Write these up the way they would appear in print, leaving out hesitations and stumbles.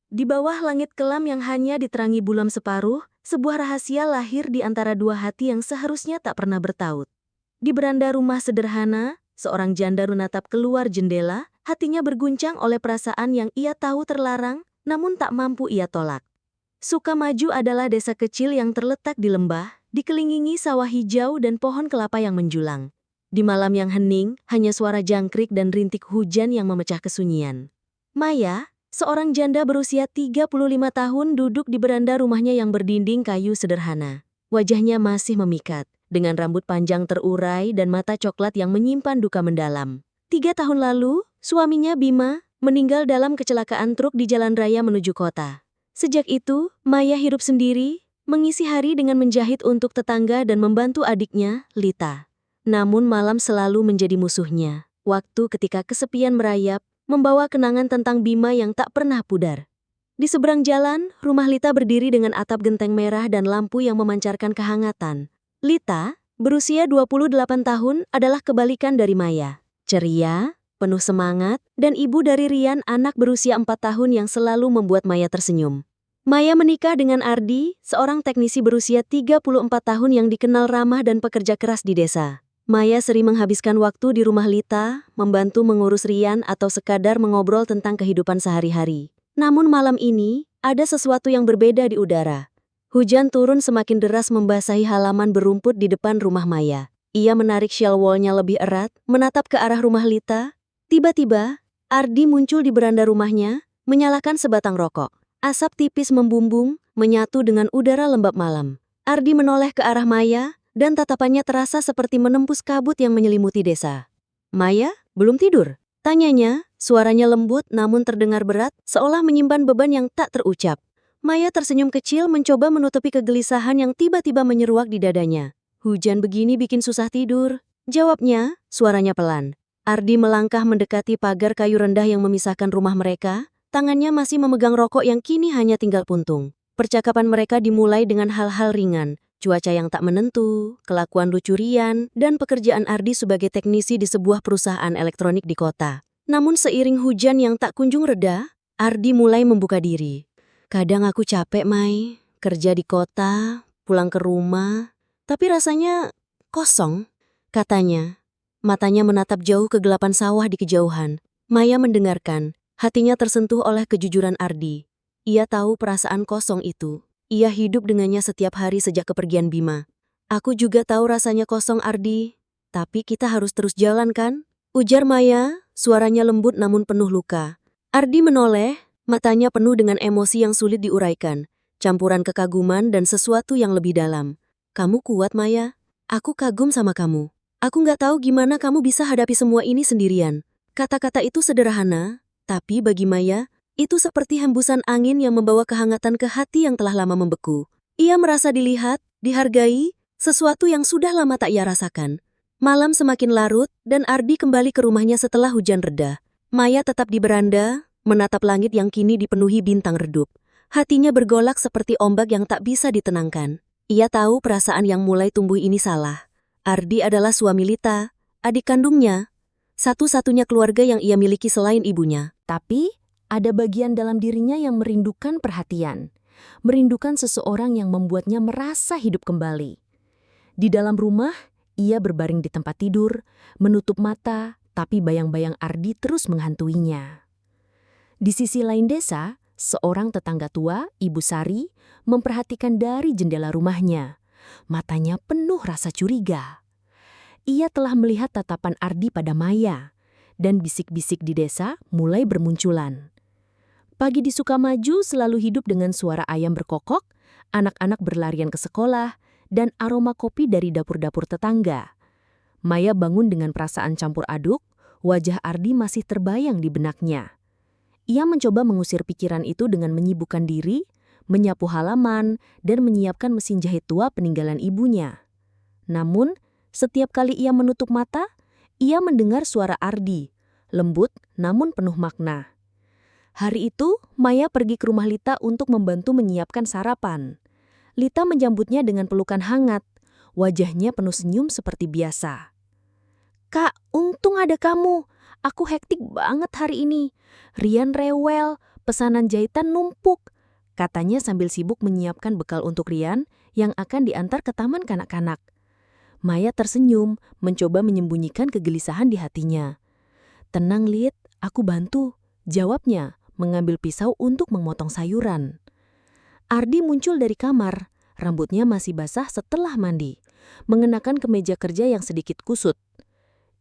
Di bawah langit kelam yang hanya diterangi bulan separuh, sebuah rahasia lahir di antara dua hati yang seharusnya tak pernah bertaut. Di beranda rumah sederhana, seorang janda menatap keluar jendela, hatinya berguncang oleh perasaan yang ia tahu terlarang, namun tak mampu ia tolak. Sukamaju adalah desa kecil yang terletak di lembah, dikelilingi sawah hijau dan pohon kelapa yang menjulang. Di malam yang hening, hanya suara jangkrik dan rintik hujan yang memecah kesunyian. Maya, seorang janda berusia 35 tahun duduk di beranda rumahnya yang berdinding kayu sederhana. Wajahnya masih memikat, dengan rambut panjang terurai dan mata coklat yang menyimpan duka mendalam. 3 tahun lalu, suaminya Bima meninggal dalam kecelakaan truk di jalan raya menuju kota. Sejak itu, Maya hidup sendiri, mengisi hari dengan menjahit untuk tetangga dan membantu adiknya, Lita. Namun malam selalu menjadi musuhnya. Waktu ketika kesepian merayap, membawa kenangan tentang Bima yang tak pernah pudar. Di seberang jalan, rumah Lita berdiri dengan atap genteng merah dan lampu yang memancarkan kehangatan. Lita, berusia 28 tahun, adalah kebalikan dari Maya. Ceria, penuh semangat, dan ibu dari Rian, anak berusia 4 tahun yang selalu membuat Maya tersenyum. Maya menikah dengan Ardi, seorang teknisi berusia 34 tahun yang dikenal ramah dan pekerja keras di desa. Maya sering menghabiskan waktu di rumah Lita, membantu mengurus Rian atau sekadar mengobrol tentang kehidupan sehari-hari. Namun malam ini, ada sesuatu yang berbeda di udara. Hujan turun semakin deras membasahi halaman berumput di depan rumah Maya. Ia menarik shawl wall-nya lebih erat, menatap ke arah rumah Lita. Tiba-tiba, Ardi muncul di beranda rumahnya, menyalakan sebatang rokok. Asap tipis membumbung, menyatu dengan udara lembab malam. Ardi menoleh ke arah Maya, dan tatapannya terasa seperti menembus kabut yang menyelimuti desa. "Maya, belum tidur?" tanyanya, suaranya lembut namun terdengar berat, seolah menyimpan beban yang tak terucap. Maya tersenyum kecil mencoba menutupi kegelisahan yang tiba-tiba menyeruak di dadanya. "Hujan begini bikin susah tidur," jawabnya, suaranya pelan. Ardi melangkah mendekati pagar kayu rendah yang memisahkan rumah mereka, tangannya masih memegang rokok yang kini hanya tinggal puntung. Percakapan mereka dimulai dengan hal-hal ringan. Cuaca yang tak menentu, kelakuan lucu Rian, dan pekerjaan Ardi sebagai teknisi di sebuah perusahaan elektronik di kota. Namun seiring hujan yang tak kunjung reda, Ardi mulai membuka diri. "Kadang aku capek, Mai. Kerja di kota, pulang ke rumah. Tapi rasanya kosong," katanya. Matanya menatap jauh kegelapan sawah di kejauhan. Maya mendengarkan, hatinya tersentuh oleh kejujuran Ardi. Ia tahu perasaan kosong itu. Ia hidup dengannya setiap hari sejak kepergian Bima. "Aku juga tahu rasanya kosong, Ardi. Tapi kita harus terus jalan kan?" ujar Maya, suaranya lembut namun penuh luka. Ardi menoleh, matanya penuh dengan emosi yang sulit diuraikan, campuran kekaguman dan sesuatu yang lebih dalam. "Kamu kuat, Maya. Aku kagum sama kamu. Aku nggak tahu gimana kamu bisa hadapi semua ini sendirian." Kata-kata itu sederhana, tapi bagi Maya, itu seperti hembusan angin yang membawa kehangatan ke hati yang telah lama membeku. Ia merasa dilihat, dihargai, sesuatu yang sudah lama tak ia rasakan. Malam semakin larut, dan Ardi kembali ke rumahnya setelah hujan reda. Maya tetap di beranda, menatap langit yang kini dipenuhi bintang redup. Hatinya bergolak seperti ombak yang tak bisa ditenangkan. Ia tahu perasaan yang mulai tumbuh ini salah. Ardi adalah suami Lita, adik kandungnya, satu-satunya keluarga yang ia miliki selain ibunya. Tapi, ada bagian dalam dirinya yang merindukan perhatian. Merindukan seseorang yang membuatnya merasa hidup kembali. Di dalam rumah, ia berbaring di tempat tidur, menutup mata, tapi bayang-bayang Ardi terus menghantuinya. Di sisi lain desa, seorang tetangga tua, Ibu Sari, memperhatikan dari jendela rumahnya. Matanya penuh rasa curiga. Ia telah melihat tatapan Ardi pada Maya, dan bisik-bisik di desa mulai bermunculan. Pagi di Sukamaju selalu hidup dengan suara ayam berkokok, anak-anak berlarian ke sekolah, dan aroma kopi dari dapur-dapur tetangga. Maya bangun dengan perasaan campur aduk, wajah Ardi masih terbayang di benaknya. Ia mencoba mengusir pikiran itu dengan menyibukkan diri, menyapu halaman, dan menyiapkan mesin jahit tua peninggalan ibunya. Namun, setiap kali ia menutup mata, ia mendengar suara Ardi, lembut namun penuh makna. Hari itu, Maya pergi ke rumah Lita untuk membantu menyiapkan sarapan. Lita menyambutnya dengan pelukan hangat, wajahnya penuh senyum seperti biasa. "Kak, untung ada kamu. Aku hektik banget hari ini. Rian rewel, Pesanan jahitan numpuk, katanya sambil sibuk menyiapkan bekal untuk Rian yang akan diantar ke taman kanak-kanak. Maya tersenyum, mencoba menyembunyikan kegelisahan di hatinya. "Tenang, Lid, aku bantu," jawabnya, mengambil pisau untuk memotong sayuran. Ardi muncul dari kamar, rambutnya masih basah setelah mandi, mengenakan kemeja kerja yang sedikit kusut.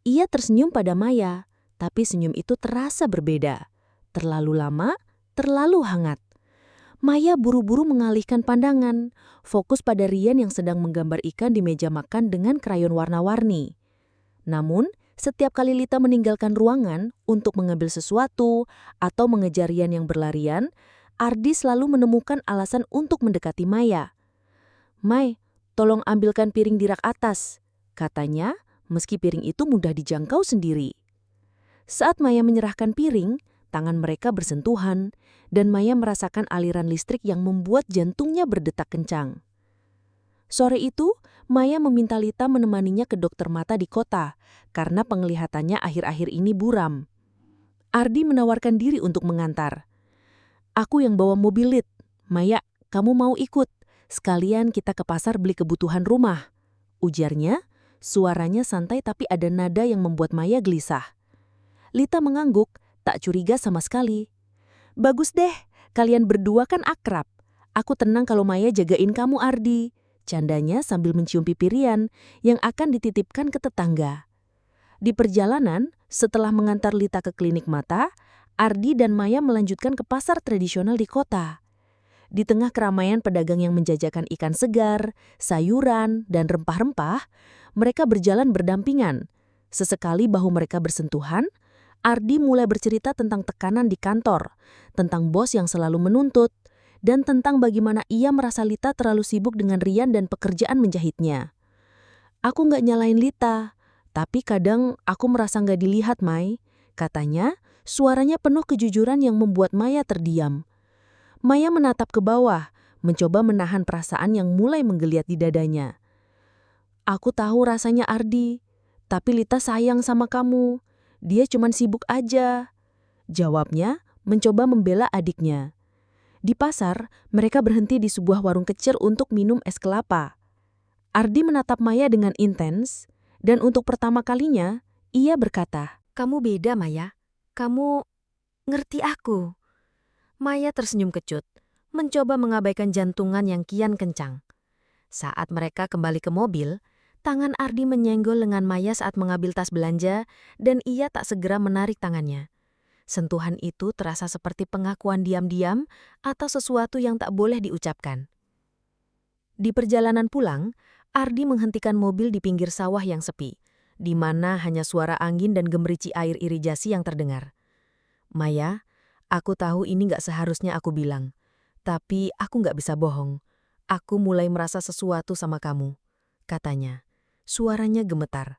Ia tersenyum pada Maya, tapi senyum itu terasa berbeda. Terlalu lama, terlalu hangat. Maya buru-buru mengalihkan pandangan, fokus pada Rian yang sedang menggambar ikan di meja makan dengan krayon warna-warni. Namun, setiap kali Lita meninggalkan ruangan untuk mengambil sesuatu atau mengejar Rian yang berlarian, Ardi selalu menemukan alasan untuk mendekati Maya. "Mai, tolong ambilkan piring di rak atas," katanya, meski piring itu mudah dijangkau sendiri. Saat Maya menyerahkan piring, tangan mereka bersentuhan, dan Maya merasakan aliran listrik yang membuat jantungnya berdetak kencang. Sore itu, Maya meminta Lita menemaninya ke dokter mata di kota, karena penglihatannya akhir-akhir ini buram. Ardi menawarkan diri untuk mengantar. "Aku yang bawa mobil, Lit. Maya, kamu mau ikut? Sekalian kita ke pasar beli kebutuhan rumah," ujarnya. Suaranya santai tapi ada nada yang membuat Maya gelisah. Lita mengangguk, tak curiga sama sekali. "Bagus deh, kalian berdua kan akrab. Aku tenang kalau Maya jagain kamu, Ardi," candanya sambil mencium pipi Rian yang akan dititipkan ke tetangga. Di perjalanan, setelah mengantar Lita ke klinik mata, Ardi dan Maya melanjutkan ke pasar tradisional di kota. Di tengah keramaian pedagang yang menjajakan ikan segar, sayuran, dan rempah-rempah, mereka berjalan berdampingan. Sesekali bahu mereka bersentuhan, Ardi mulai bercerita tentang tekanan di kantor, tentang bos yang selalu menuntut, dan tentang bagaimana ia merasa Lita terlalu sibuk dengan Rian dan pekerjaan menjahitnya. "Aku nggak nyalain Lita, tapi kadang aku merasa nggak dilihat, Mai," katanya, suaranya penuh kejujuran yang membuat Maya terdiam. Maya menatap ke bawah, mencoba menahan perasaan yang mulai menggeliat di dadanya. "Aku tahu rasanya, Ardi, tapi Lita sayang sama kamu. Dia cuman sibuk aja," jawabnya, mencoba membela adiknya. Di pasar, mereka berhenti di sebuah warung kecil untuk minum es kelapa. Ardi menatap Maya dengan intens, dan untuk pertama kalinya, ia berkata, "Kamu beda, Maya. Kamu ngerti aku." Maya tersenyum kecut, mencoba mengabaikan jantungan yang kian kencang. Saat mereka kembali ke mobil, tangan Ardi menyenggol lengan Maya saat mengambil tas belanja, dan ia tak segera menarik tangannya. Sentuhan itu terasa seperti pengakuan diam-diam atau sesuatu yang tak boleh diucapkan. Di perjalanan pulang, Ardi menghentikan mobil di pinggir sawah yang sepi, di mana hanya suara angin dan gemerici air irigasi yang terdengar. "Maya, aku tahu ini gak seharusnya aku bilang, tapi aku gak bisa bohong. Aku mulai merasa sesuatu sama kamu," katanya. Suaranya gemetar.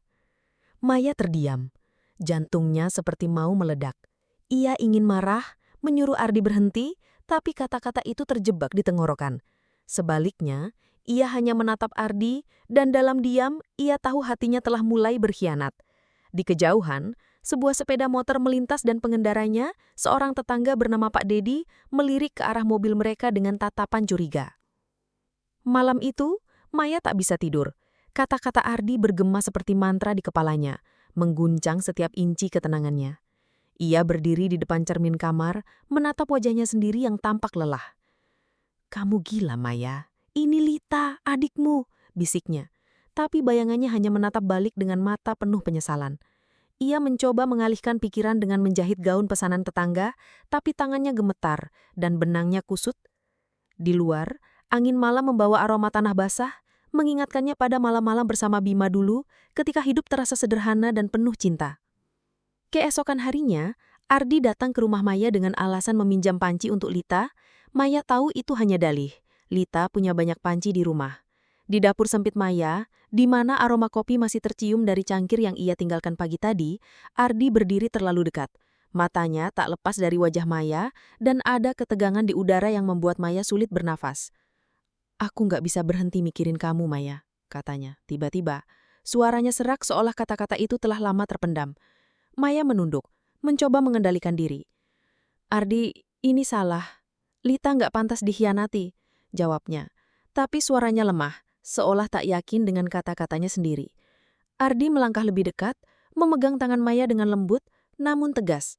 Maya terdiam. Jantungnya seperti mau meledak. Ia ingin marah, menyuruh Ardi berhenti, tapi kata-kata itu terjebak di tenggorokan. Sebaliknya, ia hanya menatap Ardi, dan dalam diam, ia tahu hatinya telah mulai berkhianat. Di kejauhan, sebuah sepeda motor melintas dan pengendaranya, seorang tetangga bernama Pak Dedi, melirik ke arah mobil mereka dengan tatapan curiga. Malam itu, Maya tak bisa tidur. Kata-kata Ardi bergema seperti mantra di kepalanya, mengguncang setiap inci ketenangannya. Ia berdiri di depan cermin kamar, menatap wajahnya sendiri yang tampak lelah. "Kamu gila, Maya. Ini Lita, adikmu," bisiknya. Tapi bayangannya hanya menatap balik dengan mata penuh penyesalan. Ia mencoba mengalihkan pikiran dengan menjahit gaun pesanan tetangga, tapi tangannya gemetar dan benangnya kusut. Di luar, angin malam membawa aroma tanah basah, mengingatkannya pada malam-malam bersama Bima dulu ketika hidup terasa sederhana dan penuh cinta. Keesokan harinya, Ardi datang ke rumah Maya dengan alasan meminjam panci untuk Lita. Maya tahu itu hanya dalih. Lita punya banyak panci di rumah. Di dapur sempit Maya, di mana aroma kopi masih tercium dari cangkir yang ia tinggalkan pagi tadi, Ardi berdiri terlalu dekat. Matanya tak lepas dari wajah Maya, dan ada ketegangan di udara yang membuat Maya sulit bernafas. "Aku nggak bisa berhenti mikirin kamu, Maya," katanya. Tiba-tiba, suaranya serak seolah kata-kata itu telah lama terpendam. Maya menunduk, mencoba mengendalikan diri. "Ardi, Ini salah. Lita nggak pantas dikhianati, jawabnya. Tapi suaranya lemah, seolah tak yakin dengan kata-katanya sendiri. Ardi melangkah lebih dekat, memegang tangan Maya dengan lembut, namun tegas.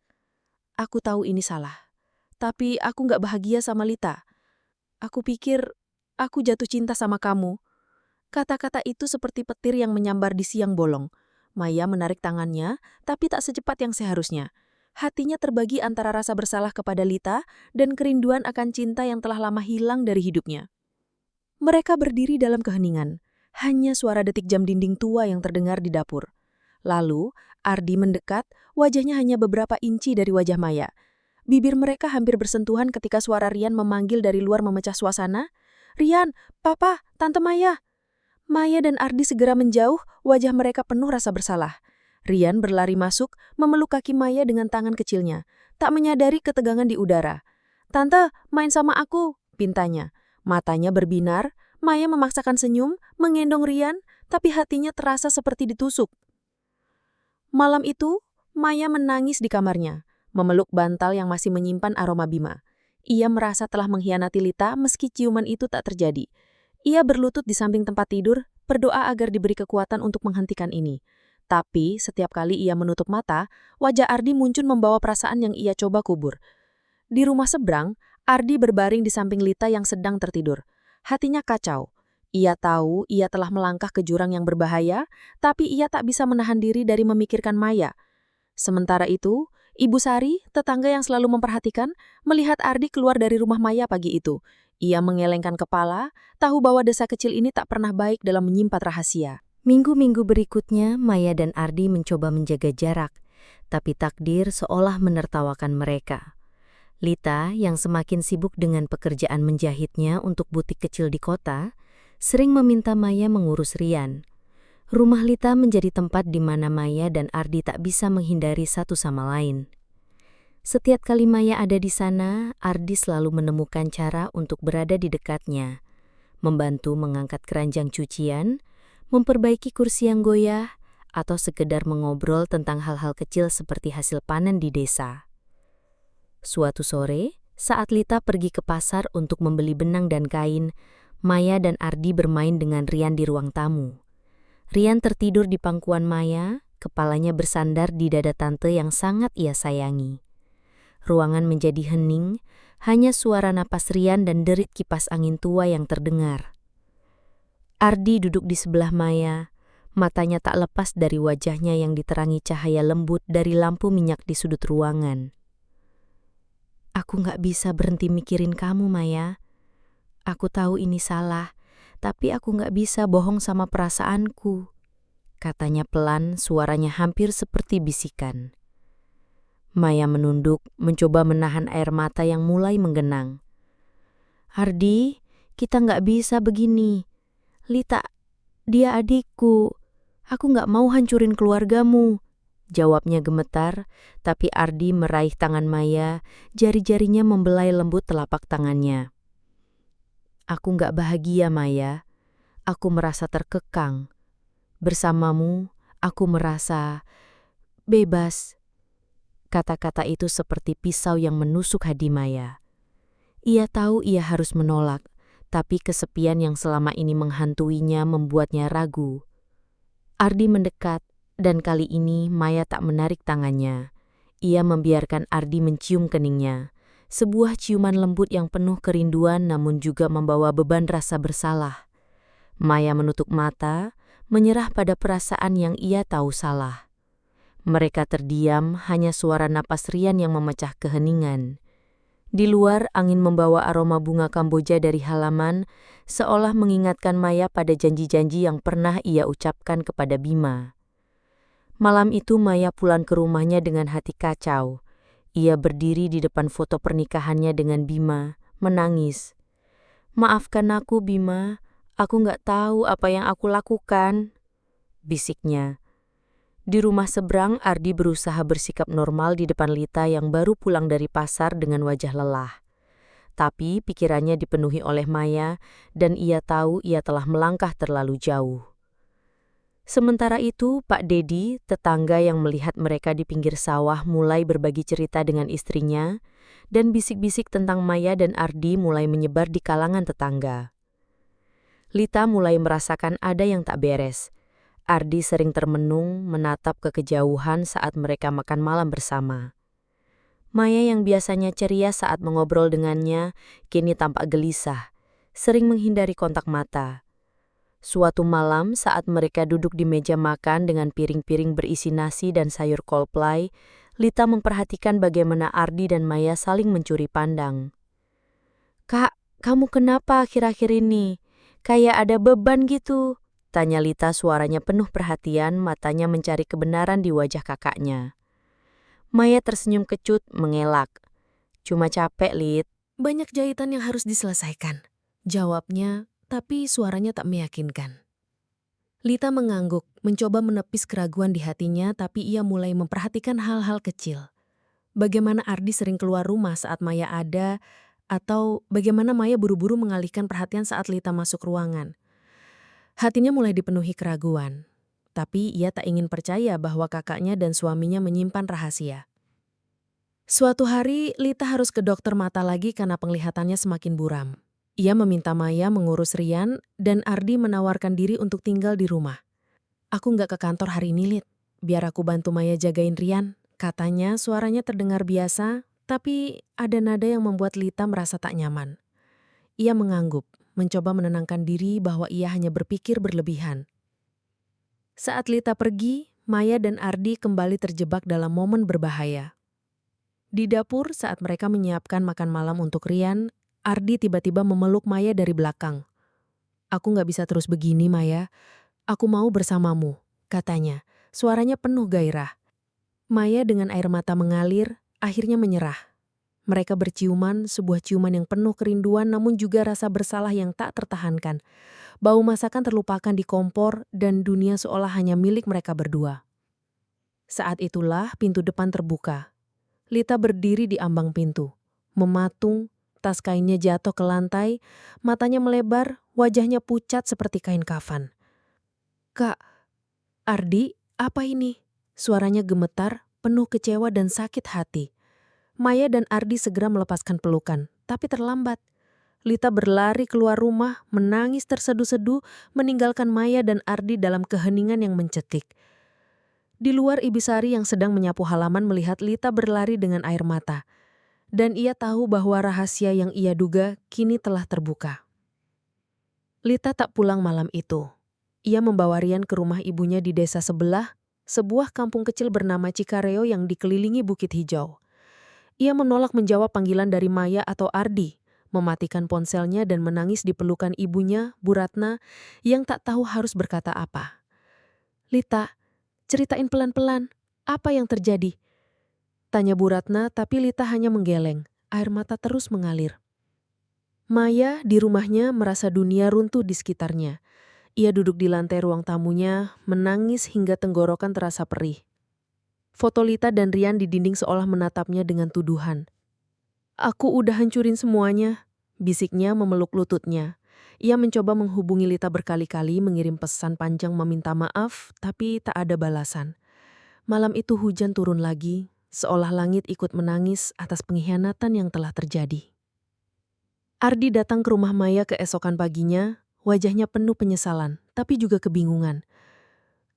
Aku tahu ini salah. Tapi aku nggak bahagia sama Lita. Aku pikir aku jatuh cinta sama kamu. Kata-kata itu seperti petir yang menyambar di siang bolong. Maya menarik tangannya, tapi tak secepat yang seharusnya. Hatinya terbagi antara rasa bersalah kepada Lita dan kerinduan akan cinta yang telah lama hilang dari hidupnya. Mereka berdiri dalam keheningan. Hanya suara detik jam dinding tua yang terdengar di dapur. Lalu, Ardi mendekat, wajahnya hanya beberapa inci dari wajah Maya. Bibir mereka hampir bersentuhan ketika suara Rian memanggil dari luar memecah suasana. Rian, Papa, Tante Maya. Maya dan Ardi segera menjauh, wajah mereka penuh rasa bersalah. Rian berlari masuk, memeluk kaki Maya dengan tangan kecilnya, tak menyadari ketegangan di udara. Tante, main sama aku, pintanya. Matanya berbinar, Maya memaksakan senyum, menggendong Rian, tapi hatinya terasa seperti ditusuk. Malam itu, Maya menangis di kamarnya, memeluk bantal yang masih menyimpan aroma Bima. Ia merasa telah mengkhianati Lita meski ciuman itu tak terjadi. Ia berlutut di samping tempat tidur, berdoa agar diberi kekuatan untuk menghentikan ini. Tapi, setiap kali ia menutup mata, wajah Ardi muncul membawa perasaan yang ia coba kubur. Di rumah seberang, Ardi berbaring di samping Lita yang sedang tertidur. Hatinya kacau. Ia tahu ia telah melangkah ke jurang yang berbahaya, tapi ia tak bisa menahan diri dari memikirkan Maya. Sementara itu, Ibu Sari, tetangga yang selalu memperhatikan, melihat Ardi keluar dari rumah Maya pagi itu. Ia mengelengkan kepala, tahu bahwa desa kecil ini tak pernah baik dalam menyimpan rahasia. Minggu-minggu berikutnya, Maya dan Ardi mencoba menjaga jarak, tapi takdir seolah menertawakan mereka. Lita, yang semakin sibuk dengan pekerjaan menjahitnya untuk butik kecil di kota, sering meminta Maya mengurus Rian. Rumah Lita menjadi tempat di mana Maya dan Ardi tak bisa menghindari satu sama lain. Setiap kali Maya ada di sana, Ardi selalu menemukan cara untuk berada di dekatnya, membantu mengangkat keranjang cucian, memperbaiki kursi yang goyah, atau sekedar mengobrol tentang hal-hal kecil seperti hasil panen di desa. Suatu sore, saat Lita pergi ke pasar untuk membeli benang dan kain, Maya dan Ardi bermain dengan Rian di ruang tamu. Rian tertidur di pangkuan Maya, kepalanya bersandar di dada tante yang sangat ia sayangi. Ruangan menjadi hening, hanya suara napas Rian dan derit kipas angin tua yang terdengar. Ardi duduk di sebelah Maya, matanya tak lepas dari wajahnya yang diterangi cahaya lembut dari lampu minyak di sudut ruangan. Aku gak bisa berhenti mikirin kamu, Maya. Aku tahu ini salah, tapi aku gak bisa bohong sama perasaanku, katanya pelan, suaranya hampir seperti bisikan. Maya menunduk, mencoba menahan air mata yang mulai menggenang. Ardi, kita gak bisa begini. Lita, dia adikku. Aku gak mau hancurin keluargamu, jawabnya gemetar, tapi Ardi meraih tangan Maya, jari-jarinya membelai lembut telapak tangannya. Aku gak bahagia, Maya. Aku merasa terkekang. Bersamamu, aku merasa bebas. Kata-kata itu seperti pisau yang menusuk hati Maya. Ia tahu ia harus menolak, tapi kesepian yang selama ini menghantuinya membuatnya ragu. Ardi mendekat, dan kali ini Maya tak menarik tangannya. Ia membiarkan Ardi mencium keningnya. Sebuah ciuman lembut yang penuh kerinduan namun juga membawa beban rasa bersalah. Maya menutup mata, menyerah pada perasaan yang ia tahu salah. Mereka terdiam, hanya suara napas Rian yang memecah keheningan. Di luar, angin membawa aroma bunga Kamboja dari halaman, seolah mengingatkan Maya pada janji-janji yang pernah ia ucapkan kepada Bima. Malam itu Maya pulang ke rumahnya dengan hati kacau. Ia berdiri di depan foto pernikahannya dengan Bima, menangis. Maafkan aku, Bima. Aku gak tahu apa yang aku lakukan, bisiknya. Di rumah seberang, Ardi berusaha bersikap normal di depan Lita yang baru pulang dari pasar dengan wajah lelah. Tapi pikirannya dipenuhi oleh Maya dan ia tahu ia telah melangkah terlalu jauh. Sementara itu, Pak Dedi, tetangga yang melihat mereka di pinggir sawah mulai berbagi cerita dengan istrinya, dan bisik-bisik tentang Maya dan Ardi mulai menyebar di kalangan tetangga. Lita mulai merasakan ada yang tak beres. Ardi sering termenung menatap ke kejauhan saat mereka makan malam bersama. Maya yang biasanya ceria saat mengobrol dengannya, kini tampak gelisah, sering menghindari kontak mata. Suatu malam saat mereka duduk di meja makan dengan piring-piring berisi nasi dan sayur kolplai, Lita memperhatikan bagaimana Ardi dan Maya saling mencuri pandang. "Kak, kamu kenapa akhir-akhir ini? Kayak ada beban gitu," tanya Lita, suaranya penuh perhatian, matanya mencari kebenaran di wajah kakaknya. Maya tersenyum kecut, mengelak. "Cuma capek, Lit." Banyak jahitan yang harus diselesaikan, jawabnya, tapi suaranya tak meyakinkan. Lita mengangguk, mencoba menepis keraguan di hatinya, tapi ia mulai memperhatikan hal-hal kecil. Bagaimana Ardi sering keluar rumah saat Maya ada, atau bagaimana Maya buru-buru mengalihkan perhatian saat Lita masuk ruangan. Hatinya mulai dipenuhi keraguan, tapi ia tak ingin percaya bahwa kakaknya dan suaminya menyimpan rahasia. Suatu hari, Lita harus ke dokter mata lagi karena penglihatannya semakin buram. Ia meminta Maya mengurus Rian, dan Ardi menawarkan diri untuk tinggal di rumah. "Aku nggak ke kantor hari ini, Lit. Biar aku bantu Maya jagain Rian," katanya. Suaranya terdengar biasa, tapi ada nada yang membuat Lita merasa tak nyaman. Ia mengangguk, mencoba menenangkan diri bahwa ia hanya berpikir berlebihan. Saat Lita pergi, Maya dan Ardi kembali terjebak dalam momen berbahaya. Di dapur saat mereka menyiapkan makan malam untuk Rian, Ardi tiba-tiba memeluk Maya dari belakang. "Aku nggak bisa terus begini, Maya. Aku mau bersamamu," katanya. Suaranya penuh gairah. Maya dengan air mata mengalir, akhirnya menyerah. Mereka berciuman, sebuah ciuman yang penuh kerinduan namun juga rasa bersalah yang tak tertahankan. Bau masakan terlupakan di kompor dan dunia seolah hanya milik mereka berdua. Saat itulah pintu depan terbuka. Lita berdiri di ambang pintu, mematung, tas kainnya jatuh ke lantai, matanya melebar, wajahnya pucat seperti kain kafan. "Kak, Ardi, apa ini?" Suaranya gemetar, penuh kecewa dan sakit hati. Maya dan Ardi segera melepaskan pelukan, tapi terlambat. Lita berlari keluar rumah, menangis terseduh-seduh, meninggalkan Maya dan Ardi dalam keheningan yang mencekik. Di luar, Ibisari yang sedang menyapu halaman melihat Lita berlari dengan air mata. Dan ia tahu bahwa rahasia yang ia duga kini telah terbuka. Lita tak pulang malam itu. Ia membawa Rian ke rumah ibunya di desa sebelah, sebuah kampung kecil bernama Cikareo yang dikelilingi bukit hijau. Ia menolak menjawab panggilan dari Maya atau Ardi, mematikan ponselnya dan menangis di pelukan ibunya, Bu Ratna, yang tak tahu harus berkata apa. "Lita, ceritain pelan-pelan, apa yang terjadi?" tanya Bu Ratna, tapi Lita hanya menggeleng, air mata terus mengalir. Maya di rumahnya merasa dunia runtuh di sekitarnya. Ia duduk di lantai ruang tamunya, menangis hingga tenggorokan terasa perih. Foto Lita dan Rian di dinding seolah menatapnya dengan tuduhan. "Aku udah hancurin semuanya," bisiknya memeluk lututnya. Ia mencoba menghubungi Lita berkali-kali, mengirim pesan panjang meminta maaf, tapi tak ada balasan. Malam itu hujan turun lagi, seolah langit ikut menangis atas pengkhianatan yang telah terjadi. Ardi datang ke rumah Maya keesokan paginya, wajahnya penuh penyesalan, tapi juga kebingungan.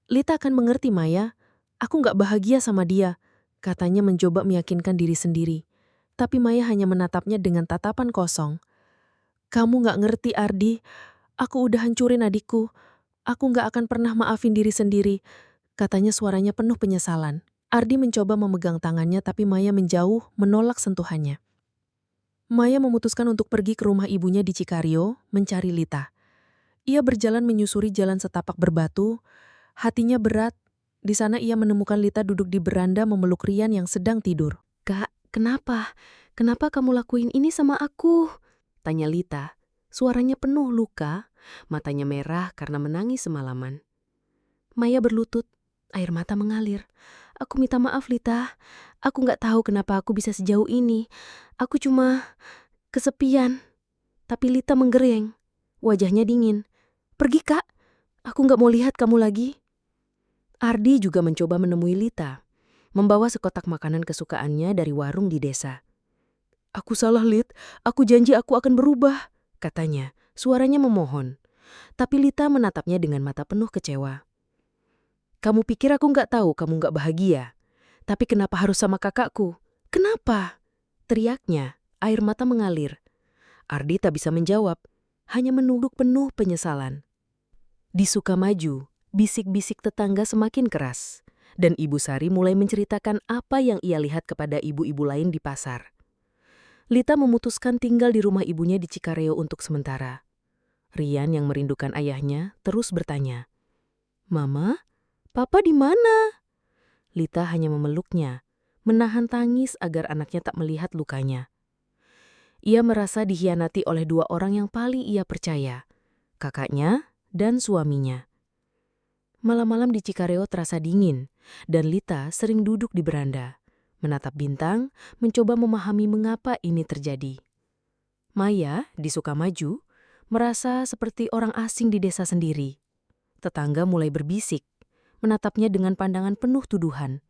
"Lita akan mengerti, Maya. Aku nggak bahagia sama dia," katanya mencoba meyakinkan diri sendiri. Tapi Maya hanya menatapnya dengan tatapan kosong. "Kamu nggak ngerti, Ardi. Aku udah hancurin adikku. Aku nggak akan pernah maafin diri sendiri," katanya suaranya penuh penyesalan. Ardi mencoba memegang tangannya tapi Maya menjauh, menolak sentuhannya. Maya memutuskan untuk pergi ke rumah ibunya di Cikareo, mencari Lita. Ia berjalan menyusuri jalan setapak berbatu, hatinya berat. Di sana ia menemukan Lita duduk di beranda memeluk Rian yang sedang tidur. "Kak, kenapa? Kenapa kamu lakuin ini sama aku?" tanya Lita. Suaranya penuh luka, matanya merah karena menangis semalaman. Maya berlutut, air mata mengalir. "Aku minta maaf, Lita. Aku nggak tahu kenapa aku bisa sejauh ini. Aku cuma kesepian." Tapi Lita menggereng, wajahnya dingin. "Pergi, Kak. Aku nggak mau lihat kamu lagi." Ardi juga mencoba menemui Lita, membawa sekotak makanan kesukaannya dari warung di desa. Aku salah, Lit. Aku janji aku akan berubah, katanya. Suaranya memohon. Tapi Lita menatapnya dengan mata penuh kecewa. Kamu pikir aku nggak tahu kamu nggak bahagia? Tapi kenapa harus sama kakakku? Kenapa? Teriaknya, air mata mengalir. Ardi tak bisa menjawab, hanya menunduk penuh penyesalan. Di Sukamaju, bisik-bisik tetangga semakin keras, dan Ibu Sari mulai menceritakan apa yang ia lihat kepada ibu-ibu lain di pasar. Lita memutuskan tinggal di rumah ibunya di Cikareo untuk sementara. Rian yang merindukan ayahnya terus bertanya, "Mama, Papa di mana?" Lita hanya memeluknya, menahan tangis agar anaknya tak melihat lukanya. Ia merasa dikhianati oleh dua orang yang paling ia percaya, kakaknya dan suaminya. Malam-malam di Cikareo terasa dingin, dan Lita sering duduk di beranda, menatap bintang, mencoba memahami mengapa ini terjadi. Maya, di Sukamaju, merasa seperti orang asing di desa sendiri. Tetangga mulai berbisik, menatapnya dengan pandangan penuh tuduhan.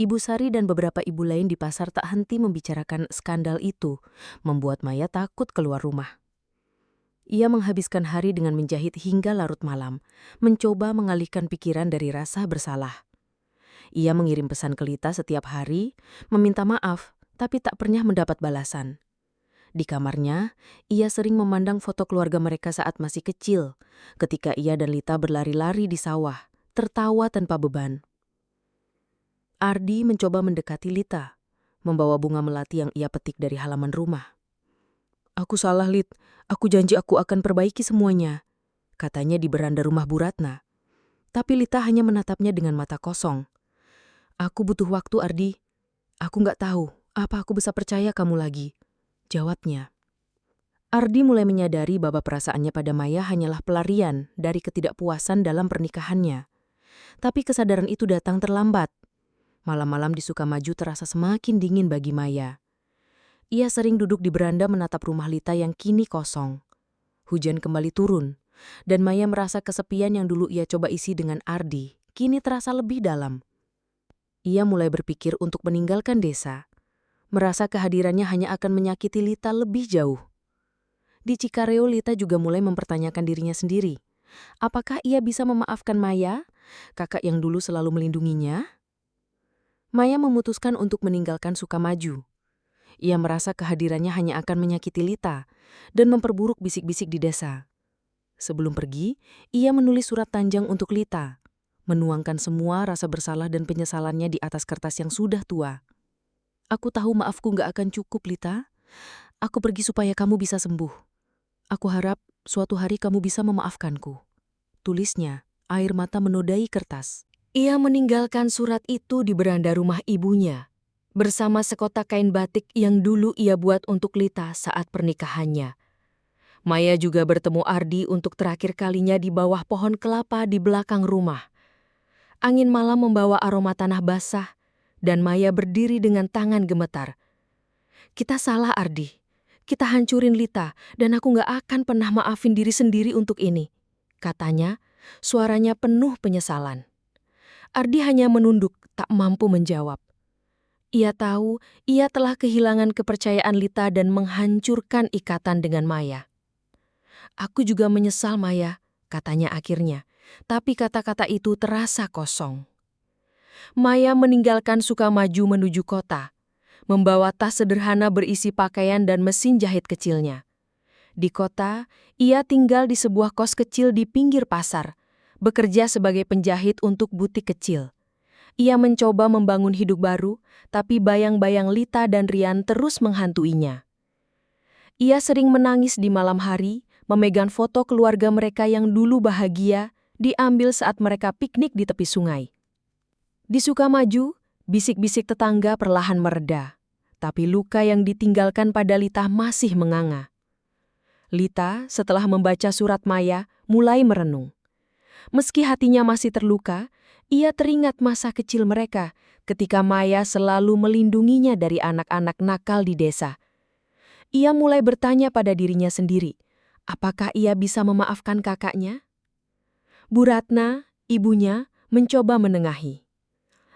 Ibu Sari dan beberapa ibu lain di pasar tak henti membicarakan skandal itu, membuat Maya takut keluar rumah. Ia menghabiskan hari dengan menjahit hingga larut malam, mencoba mengalihkan pikiran dari rasa bersalah. Ia mengirim pesan ke Lita setiap hari, meminta maaf, tapi tak pernah mendapat balasan. Di kamarnya, ia sering memandang foto keluarga mereka saat masih kecil, ketika ia dan Lita berlari-lari di sawah, tertawa tanpa beban. Ardi mencoba mendekati Lita, membawa bunga melati yang ia petik dari halaman rumah. "Aku salah, Lit. Aku janji aku akan perbaiki semuanya," katanya di beranda rumah Bu Ratna. Tapi Lita hanya menatapnya dengan mata kosong. "Aku butuh waktu, Ardi. Aku nggak tahu apa aku bisa percaya kamu lagi," jawabnya. Ardi mulai menyadari bahwa perasaannya pada Maya hanyalah pelarian dari ketidakpuasan dalam pernikahannya. Tapi kesadaran itu datang terlambat. Malam-malam di Sukamaju terasa semakin dingin bagi Maya. Ia sering duduk di beranda menatap rumah Lita yang kini kosong. Hujan kembali turun, dan Maya merasa kesepian yang dulu ia coba isi dengan Ardi, kini terasa lebih dalam. Ia mulai berpikir untuk meninggalkan desa. Merasa kehadirannya hanya akan menyakiti Lita lebih jauh. Di Cikareo, Lita juga mulai mempertanyakan dirinya sendiri. Apakah ia bisa memaafkan Maya, kakak yang dulu selalu melindunginya? Maya memutuskan untuk meninggalkan Sukamaju. Ia merasa kehadirannya hanya akan menyakiti Lita dan memperburuk bisik-bisik di desa. Sebelum pergi, ia menulis surat panjang untuk Lita, menuangkan semua rasa bersalah dan penyesalannya di atas kertas yang sudah tua. "Aku tahu maafku gak akan cukup, Lita. Aku pergi supaya kamu bisa sembuh. Aku harap suatu hari kamu bisa memaafkanku," tulisnya, air mata menodai kertas. Ia meninggalkan surat itu di beranda rumah ibunya, bersama sekotak kain batik yang dulu ia buat untuk Lita saat pernikahannya. Maya juga bertemu Ardi untuk terakhir kalinya di bawah pohon kelapa di belakang rumah. Angin malam membawa aroma tanah basah, dan Maya berdiri dengan tangan gemetar. "Kita salah, Ardi. Kita hancurin Lita, dan aku gak akan pernah maafin diri sendiri untuk ini," katanya, suaranya penuh penyesalan. Ardi hanya menunduk, tak mampu menjawab. Ia tahu ia telah kehilangan kepercayaan Lita dan menghancurkan ikatan dengan Maya. "Aku juga menyesal, Maya," katanya akhirnya, tapi kata-kata itu terasa kosong. Maya meninggalkan Sukamaju menuju kota, membawa tas sederhana berisi pakaian dan mesin jahit kecilnya. Di kota, ia tinggal di sebuah kos kecil di pinggir pasar, bekerja sebagai penjahit untuk butik kecil. Ia mencoba membangun hidup baru, tapi bayang-bayang Lita dan Rian terus menghantuinya. Ia sering menangis di malam hari, memegang foto keluarga mereka yang dulu bahagia, diambil saat mereka piknik di tepi sungai. Di Sukamaju, bisik-bisik tetangga perlahan mereda, tapi luka yang ditinggalkan pada Lita masih menganga. Lita, setelah membaca surat Maya, mulai merenung. Meski hatinya masih terluka, ia teringat masa kecil mereka ketika Maya selalu melindunginya dari anak-anak nakal di desa. Ia mulai bertanya pada dirinya sendiri, apakah ia bisa memaafkan kakaknya? Bu Ratna, ibunya, mencoba menengahi.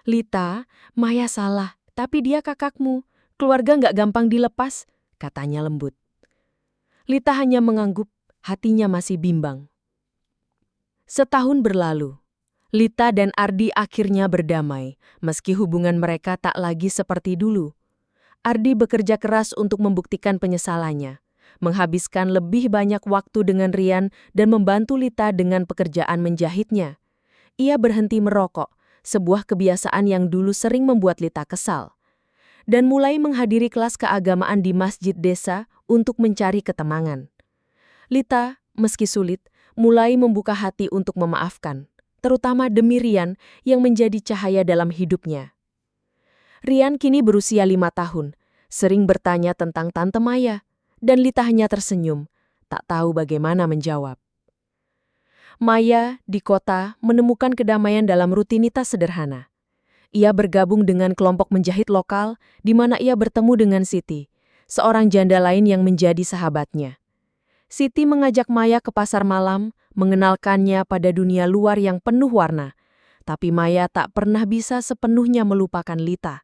"Lita, Maya salah, tapi dia kakakmu. Keluarga nggak gampang dilepas, katanya lembut. Lita hanya mengangguk, hatinya masih bimbang. Setahun berlalu. Lita dan Ardi akhirnya berdamai, meski hubungan mereka tak lagi seperti dulu. Ardi bekerja keras untuk membuktikan penyesalannya, menghabiskan lebih banyak waktu dengan Rian dan membantu Lita dengan pekerjaan menjahitnya. Ia berhenti merokok, sebuah kebiasaan yang dulu sering membuat Lita kesal, dan mulai menghadiri kelas keagamaan di masjid desa untuk mencari ketenangan. Lita, meski sulit, mulai membuka hati untuk memaafkan, terutama demi Rian yang menjadi cahaya dalam hidupnya. Rian kini berusia 5 tahun, sering bertanya tentang Tante Maya, dan Lita hanya tersenyum, tak tahu bagaimana menjawab. Maya, di kota, menemukan kedamaian dalam rutinitas sederhana. Ia bergabung dengan kelompok menjahit lokal, di mana ia bertemu dengan Siti, seorang janda lain yang menjadi sahabatnya. Siti mengajak Maya ke pasar malam, mengenalkannya pada dunia luar yang penuh warna. Tapi Maya tak pernah bisa sepenuhnya melupakan Lita.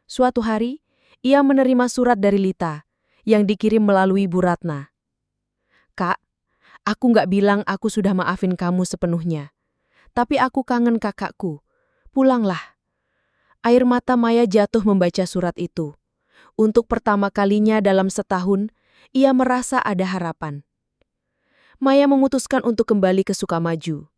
Suatu hari, ia menerima surat dari Lita, yang dikirim melalui Bu Ratna. "Kak, aku nggak bilang aku sudah maafin kamu sepenuhnya. Tapi aku kangen kakakku. Pulanglah." Air mata Maya jatuh membaca surat itu. Untuk pertama kalinya dalam setahun, ia merasa ada harapan. Maya memutuskan untuk kembali ke Sukamaju.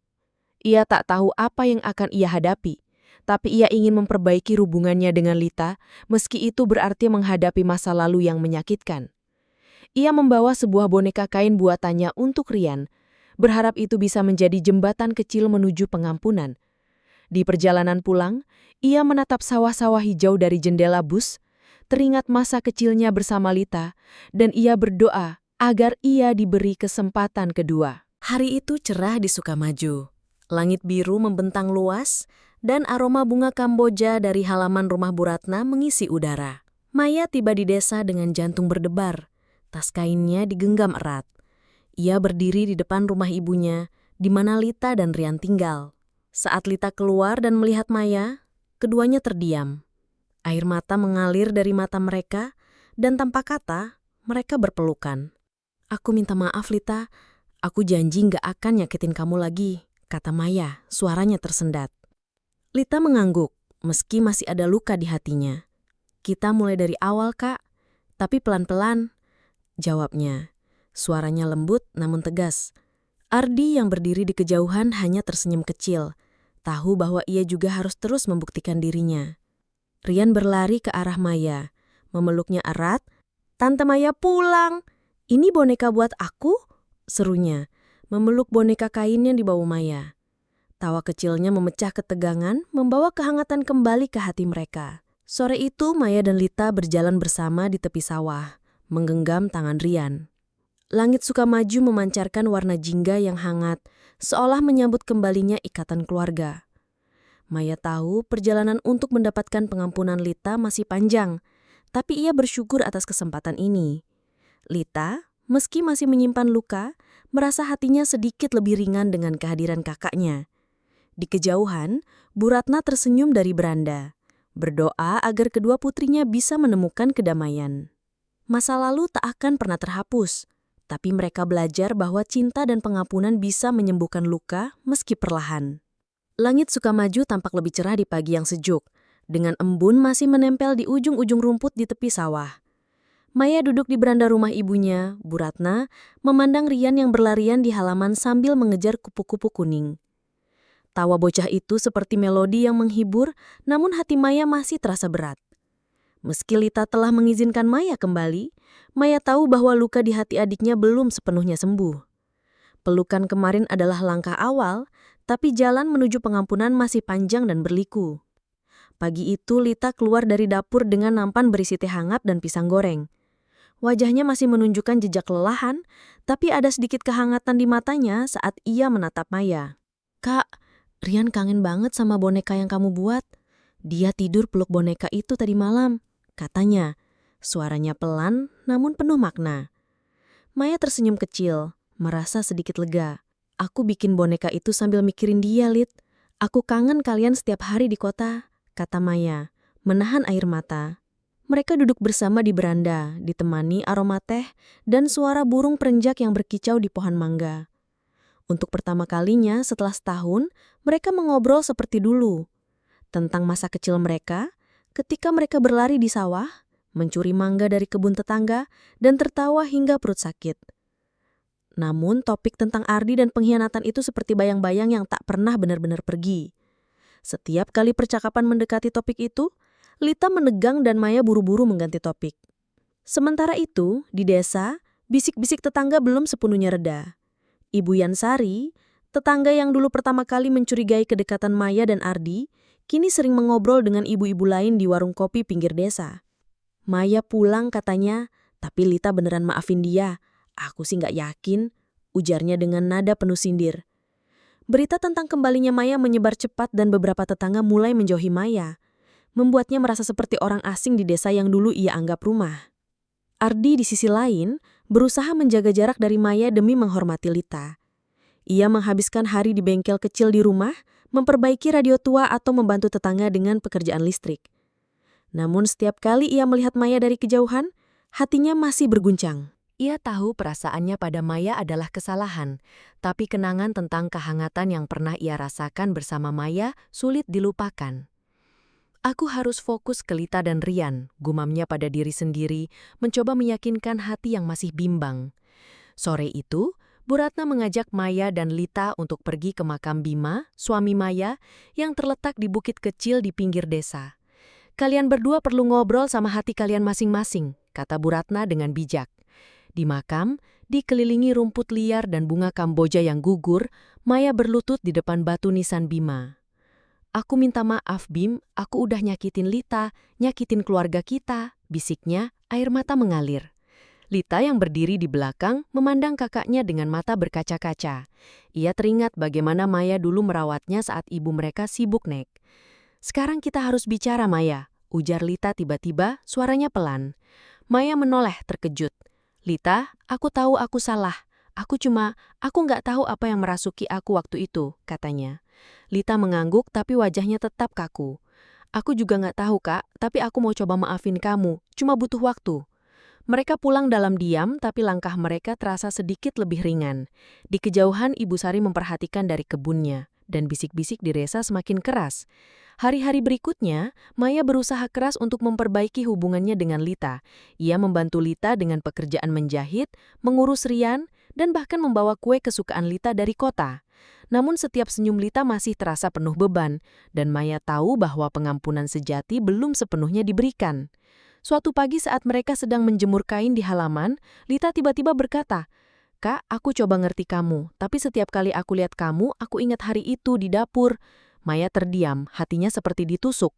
Ia tak tahu apa yang akan ia hadapi, tapi ia ingin memperbaiki hubungannya dengan Lita, meski itu berarti menghadapi masa lalu yang menyakitkan. Ia membawa sebuah boneka kain buatannya untuk Rian, berharap itu bisa menjadi jembatan kecil menuju pengampunan. Di perjalanan pulang, ia menatap sawah-sawah hijau dari jendela bus, teringat masa kecilnya bersama Lita, dan ia berdoa agar ia diberi kesempatan kedua. Hari itu cerah di Sukamaju. Langit biru membentang luas, dan aroma bunga Kamboja dari halaman rumah Bu Ratna mengisi udara. Maya tiba di desa dengan jantung berdebar. Tas kainnya digenggam erat. Ia berdiri di depan rumah ibunya, di mana Lita dan Rian tinggal. Saat Lita keluar dan melihat Maya, keduanya terdiam. Air mata mengalir dari mata mereka, dan tanpa kata, mereka berpelukan. "Aku minta maaf, Lita. Aku janji nggak akan nyakitin kamu lagi," kata Maya, suaranya tersendat. Lita mengangguk, meski masih ada luka di hatinya. "Kita mulai dari awal, Kak. Tapi pelan-pelan," jawabnya. Suaranya lembut namun tegas. Ardi yang berdiri di kejauhan hanya tersenyum kecil, tahu bahwa ia juga harus terus membuktikan dirinya. Rian berlari ke arah Maya, memeluknya erat. "Tante Maya pulang. Ini boneka buat aku?" serunya, memeluk boneka kain yang dibawa Maya. Tawa kecilnya memecah ketegangan, membawa kehangatan kembali ke hati mereka. Sore itu Maya dan Lita berjalan bersama di tepi sawah, menggenggam tangan Rian. Langit Sukamaju memancarkan warna jingga yang hangat, seolah menyambut kembalinya ikatan keluarga. Maya tahu perjalanan untuk mendapatkan pengampunan Lita masih panjang, tapi ia bersyukur atas kesempatan ini. Lita, meski masih menyimpan luka, merasa hatinya sedikit lebih ringan dengan kehadiran kakaknya. Di kejauhan, Bu Ratna tersenyum dari beranda, berdoa agar kedua putrinya bisa menemukan kedamaian. Masa lalu tak akan pernah terhapus, tapi mereka belajar bahwa cinta dan pengampunan bisa menyembuhkan luka meski perlahan. Langit Sukamaju tampak lebih cerah di pagi yang sejuk, dengan embun masih menempel di ujung-ujung rumput di tepi sawah. Maya duduk di beranda rumah ibunya, Bu Ratna, memandang Rian yang berlarian di halaman sambil mengejar kupu-kupu kuning. Tawa bocah itu seperti melodi yang menghibur, namun hati Maya masih terasa berat. Meski Lita telah mengizinkan Maya kembali, Maya tahu bahwa luka di hati adiknya belum sepenuhnya sembuh. Pelukan kemarin adalah langkah awal, tapi jalan menuju pengampunan masih panjang dan berliku. Pagi itu Lita keluar dari dapur dengan nampan berisi teh hangat dan pisang goreng. Wajahnya masih menunjukkan jejak kelelahan, tapi ada sedikit kehangatan di matanya saat ia menatap Maya. "Kak, Rian kangen banget sama boneka yang kamu buat. Dia tidur peluk boneka itu tadi malam," katanya. Suaranya pelan namun penuh makna. Maya tersenyum kecil, merasa sedikit lega. "Aku bikin boneka itu sambil mikirin dia, Lit. Aku kangen kalian setiap hari di kota," kata Maya, menahan air mata. Mereka duduk bersama di beranda, ditemani aroma teh dan suara burung perenjak yang berkicau di pohon mangga. Untuk pertama kalinya setelah setahun, mereka mengobrol seperti dulu. Tentang masa kecil mereka, ketika mereka berlari di sawah, mencuri mangga dari kebun tetangga, dan tertawa hingga perut sakit. Namun topik tentang Ardi dan pengkhianatan itu seperti bayang-bayang yang tak pernah benar-benar pergi. Setiap kali percakapan mendekati topik itu, Lita menegang dan Maya buru-buru mengganti topik. Sementara itu, di desa, bisik-bisik tetangga belum sepenuhnya reda. Ibu Yansari, tetangga yang dulu pertama kali mencurigai kedekatan Maya dan Ardi, kini sering mengobrol dengan ibu-ibu lain di warung kopi pinggir desa. Maya pulang katanya, tapi Lita beneran maafin dia. Aku sih nggak yakin, ujarnya dengan nada penuh sindir. Berita tentang kembalinya Maya menyebar cepat dan beberapa tetangga mulai menjauhi Maya, membuatnya merasa seperti orang asing di desa yang dulu ia anggap rumah. Ardi di sisi lain berusaha menjaga jarak dari Maya demi menghormati Lita. Ia menghabiskan hari di bengkel kecil di rumah, memperbaiki radio tua atau membantu tetangga dengan pekerjaan listrik. Namun setiap kali ia melihat Maya dari kejauhan, hatinya masih berguncang. Ia tahu perasaannya pada Maya adalah kesalahan, tapi kenangan tentang kehangatan yang pernah ia rasakan bersama Maya sulit dilupakan. Aku harus fokus ke Lita dan Rian, gumamnya pada diri sendiri, mencoba meyakinkan hati yang masih bimbang. Sore itu, Bu Ratna mengajak Maya dan Lita untuk pergi ke makam Bima, suami Maya, yang terletak di bukit kecil di pinggir desa. Kalian berdua perlu ngobrol sama hati kalian masing-masing, kata Bu Ratna dengan bijak. Di makam, dikelilingi rumput liar dan bunga kamboja yang gugur, Maya berlutut di depan batu nisan Bima. Aku minta maaf, Bim, aku udah nyakitin Lita, nyakitin keluarga kita, bisiknya, air mata mengalir. Lita yang berdiri di belakang memandang kakaknya dengan mata berkaca-kaca. Ia teringat bagaimana Maya dulu merawatnya saat ibu mereka sibuk, Nek. Sekarang kita harus bicara, Maya, ujar Lita tiba-tiba, suaranya pelan. Maya menoleh terkejut. Lita, aku tahu aku salah. Aku nggak tahu apa yang merasuki aku waktu itu, katanya. Lita mengangguk tapi wajahnya tetap kaku. Aku juga nggak tahu, Kak, tapi aku mau coba maafin kamu, cuma butuh waktu. Mereka pulang dalam diam tapi langkah mereka terasa sedikit lebih ringan. Di kejauhan Ibu Sari memperhatikan dari kebunnya, dan bisik-bisik di desa semakin keras. Hari-hari berikutnya, Maya berusaha keras untuk memperbaiki hubungannya dengan Lita. Ia membantu Lita dengan pekerjaan menjahit, mengurus Rian, dan bahkan membawa kue kesukaan Lita dari kota. Namun setiap senyum Lita masih terasa penuh beban, dan Maya tahu bahwa pengampunan sejati belum sepenuhnya diberikan. Suatu pagi saat mereka sedang menjemur kain di halaman, Lita tiba-tiba berkata, "Kak, aku coba ngerti kamu, tapi setiap kali aku lihat kamu, aku ingat hari itu di dapur." Maya terdiam, hatinya seperti ditusuk.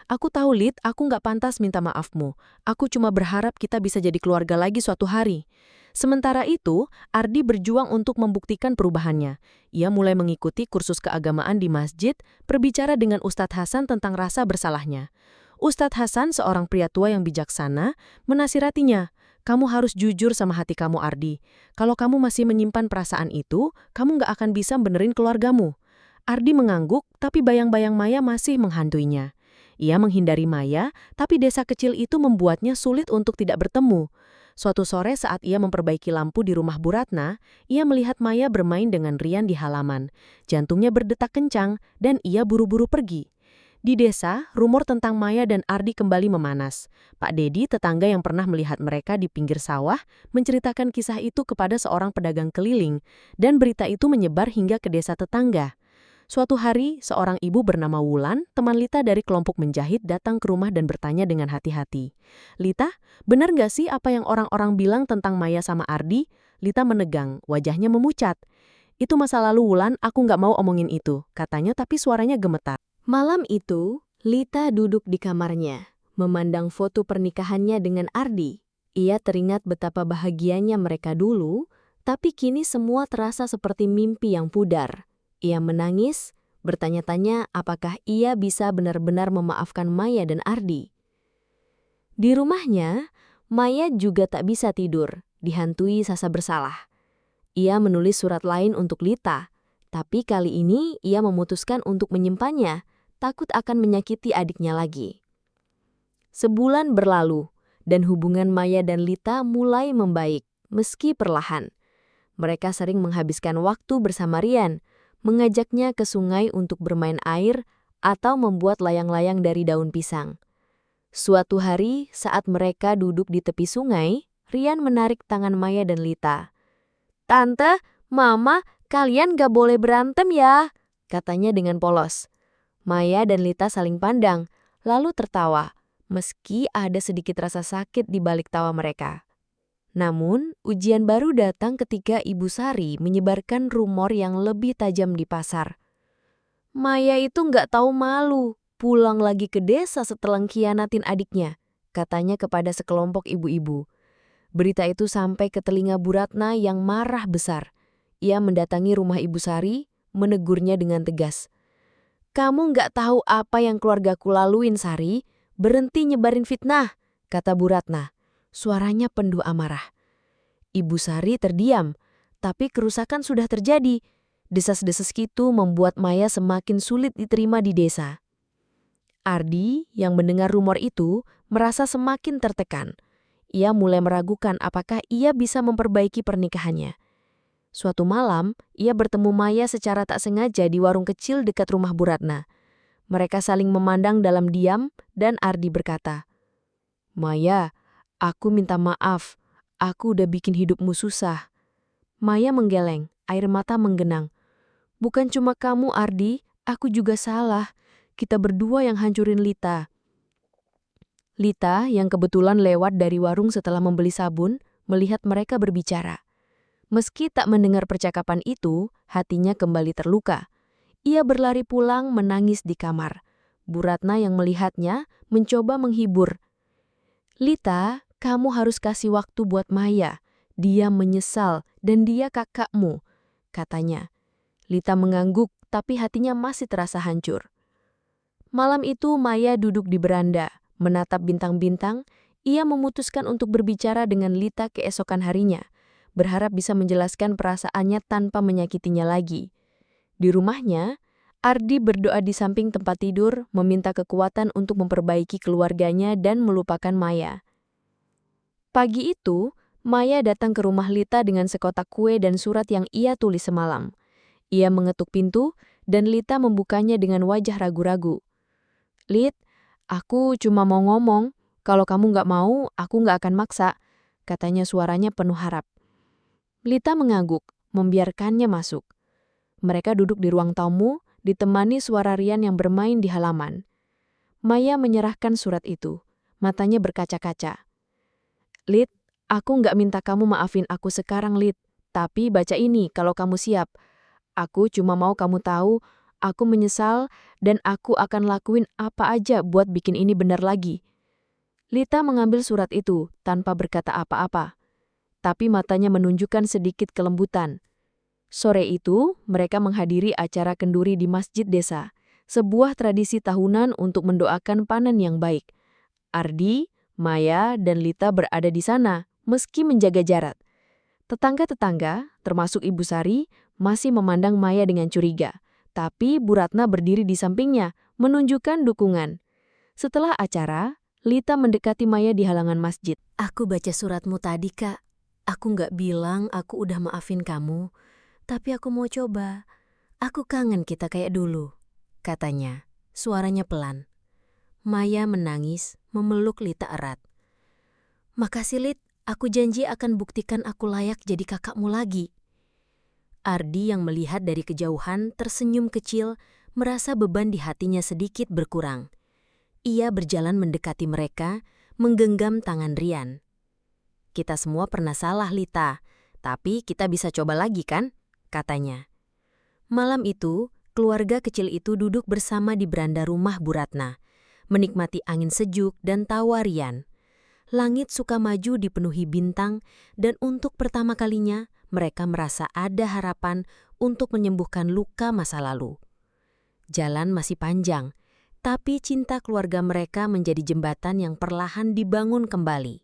Aku tahu, Lit, aku nggak pantas minta maafmu. Aku cuma berharap kita bisa jadi keluarga lagi suatu hari. Sementara itu, Ardi berjuang untuk membuktikan perubahannya. Ia mulai mengikuti kursus keagamaan di masjid, berbicara dengan Ustadz Hasan tentang rasa bersalahnya. Ustadz Hasan, seorang pria tua yang bijaksana, menasihatinya, "Kamu harus jujur sama hati kamu, Ardi. Kalau kamu masih menyimpan perasaan itu, kamu nggak akan bisa benerin keluargamu." Ardi mengangguk, tapi bayang-bayang Maya masih menghantuinya. Ia menghindari Maya, tapi desa kecil itu membuatnya sulit untuk tidak bertemu. Suatu sore saat ia memperbaiki lampu di rumah Bu Ratna, ia melihat Maya bermain dengan Rian di halaman. Jantungnya berdetak kencang, dan ia buru-buru pergi. Di desa, rumor tentang Maya dan Ardi kembali memanas. Pak Dedi, tetangga yang pernah melihat mereka di pinggir sawah, menceritakan kisah itu kepada seorang pedagang keliling, dan berita itu menyebar hingga ke desa tetangga. Suatu hari, seorang ibu bernama Wulan, teman Lita dari kelompok menjahit, datang ke rumah dan bertanya dengan hati-hati. "Lita, benar nggak sih apa yang orang-orang bilang tentang Maya sama Ardi?" Lita menegang, wajahnya memucat. "Itu masa lalu, Wulan, aku nggak mau omongin itu," katanya tapi suaranya gemetar. Malam itu, Lita duduk di kamarnya, memandang foto pernikahannya dengan Ardi. Ia teringat betapa bahagianya mereka dulu, tapi kini semua terasa seperti mimpi yang pudar. Ia menangis, bertanya-tanya apakah ia bisa benar-benar memaafkan Maya dan Ardi. Di rumahnya, Maya juga tak bisa tidur, dihantui rasa bersalah. Ia menulis surat lain untuk Lita, tapi kali ini ia memutuskan untuk menyimpannya, takut akan menyakiti adiknya lagi. Sebulan berlalu, dan hubungan Maya dan Lita mulai membaik, meski perlahan. Mereka sering menghabiskan waktu bersama Rian, mengajaknya ke sungai untuk bermain air atau membuat layang-layang dari daun pisang. Suatu hari, saat mereka duduk di tepi sungai, Rian menarik tangan Maya dan Lita. "Tante, Mama, kalian gak boleh berantem ya," katanya dengan polos. Maya dan Lita saling pandang, lalu tertawa, meski ada sedikit rasa sakit di balik tawa mereka. Namun, ujian baru datang ketika Ibu Sari menyebarkan rumor yang lebih tajam di pasar. "Maya itu nggak tahu malu, pulang lagi ke desa setelah khianatin adiknya," katanya kepada sekelompok ibu-ibu. Berita itu sampai ke telinga Bu Ratna yang marah besar. Ia mendatangi rumah Ibu Sari, menegurnya dengan tegas. "Kamu nggak tahu apa yang keluargaku laluin, Sari. Berhenti nyebarin fitnah," kata Bu Ratna. Suaranya penuh amarah. Ibu Sari terdiam, tapi kerusakan sudah terjadi. Desas-desus itu membuat Maya semakin sulit diterima di desa. Ardi, yang mendengar rumor itu, merasa semakin tertekan. Ia mulai meragukan apakah ia bisa memperbaiki pernikahannya. Suatu malam, ia bertemu Maya secara tak sengaja di warung kecil dekat rumah Bu Ratna. Mereka saling memandang dalam diam dan Ardi berkata, "Maya, aku minta maaf. Aku udah bikin hidupmu susah." Maya menggeleng, air mata menggenang. "Bukan cuma kamu, Ardi, aku juga salah. Kita berdua yang hancurin Lita." Lita, yang kebetulan lewat dari warung setelah membeli sabun, melihat mereka berbicara. Meski tak mendengar percakapan itu, hatinya kembali terluka. Ia berlari pulang menangis di kamar. Bu Ratna yang melihatnya mencoba menghibur. "Lita, kamu harus kasih waktu buat Maya. Dia menyesal dan dia kakakmu," katanya. Lita mengangguk, tapi hatinya masih terasa hancur. Malam itu Maya duduk di beranda, menatap bintang-bintang. Ia memutuskan untuk berbicara dengan Lita keesokan harinya, berharap bisa menjelaskan perasaannya tanpa menyakitinya lagi. Di rumahnya, Ardi berdoa di samping tempat tidur, meminta kekuatan untuk memperbaiki keluarganya dan melupakan Maya. Pagi itu, Maya datang ke rumah Lita dengan sekotak kue dan surat yang ia tulis semalam. Ia mengetuk pintu, dan Lita membukanya dengan wajah ragu-ragu. "Lit, aku cuma mau ngomong. Kalau kamu nggak mau, aku nggak akan maksa," katanya suaranya penuh harap. Lita mengangguk, membiarkannya masuk. Mereka duduk di ruang tamu, ditemani suara Rian yang bermain di halaman. Maya menyerahkan surat itu. Matanya berkaca-kaca. "Lit, aku nggak minta kamu maafin aku sekarang, Lit. Tapi baca ini kalau kamu siap. Aku cuma mau kamu tahu, aku menyesal dan aku akan lakuin apa aja buat bikin ini benar lagi." Lita mengambil surat itu tanpa berkata apa-apa. Tapi matanya menunjukkan sedikit kelembutan. Sore itu, mereka menghadiri acara kenduri di masjid desa, sebuah tradisi tahunan untuk mendoakan panen yang baik. Ardi, Maya, dan Lita berada di sana, meski menjaga jarak. Tetangga-tetangga, termasuk Ibu Sari, masih memandang Maya dengan curiga. Tapi Bu Ratna berdiri di sampingnya, menunjukkan dukungan. Setelah acara, Lita mendekati Maya di halaman masjid. "Aku baca suratmu tadi, Kak. Aku nggak bilang aku udah maafin kamu. Tapi aku mau coba. Aku kangen kita kayak dulu," katanya. Suaranya pelan. Maya menangis, memeluk Lita erat. "Makasih, Lit. Aku janji akan buktikan aku layak jadi kakakmu lagi." Ardi yang melihat dari kejauhan tersenyum kecil, merasa beban di hatinya sedikit berkurang. Ia berjalan mendekati mereka, menggenggam tangan Rian. "Kita semua pernah salah, Lita. Tapi kita bisa coba lagi kan?" katanya. Malam itu, keluarga kecil itu duduk bersama di beranda rumah Bu Ratna, menikmati angin sejuk dan tawa Rian. Langit Sukamaju dipenuhi bintang, dan untuk pertama kalinya mereka merasa ada harapan untuk menyembuhkan luka masa lalu. Jalan masih panjang, tapi cinta keluarga mereka menjadi jembatan yang perlahan dibangun kembali.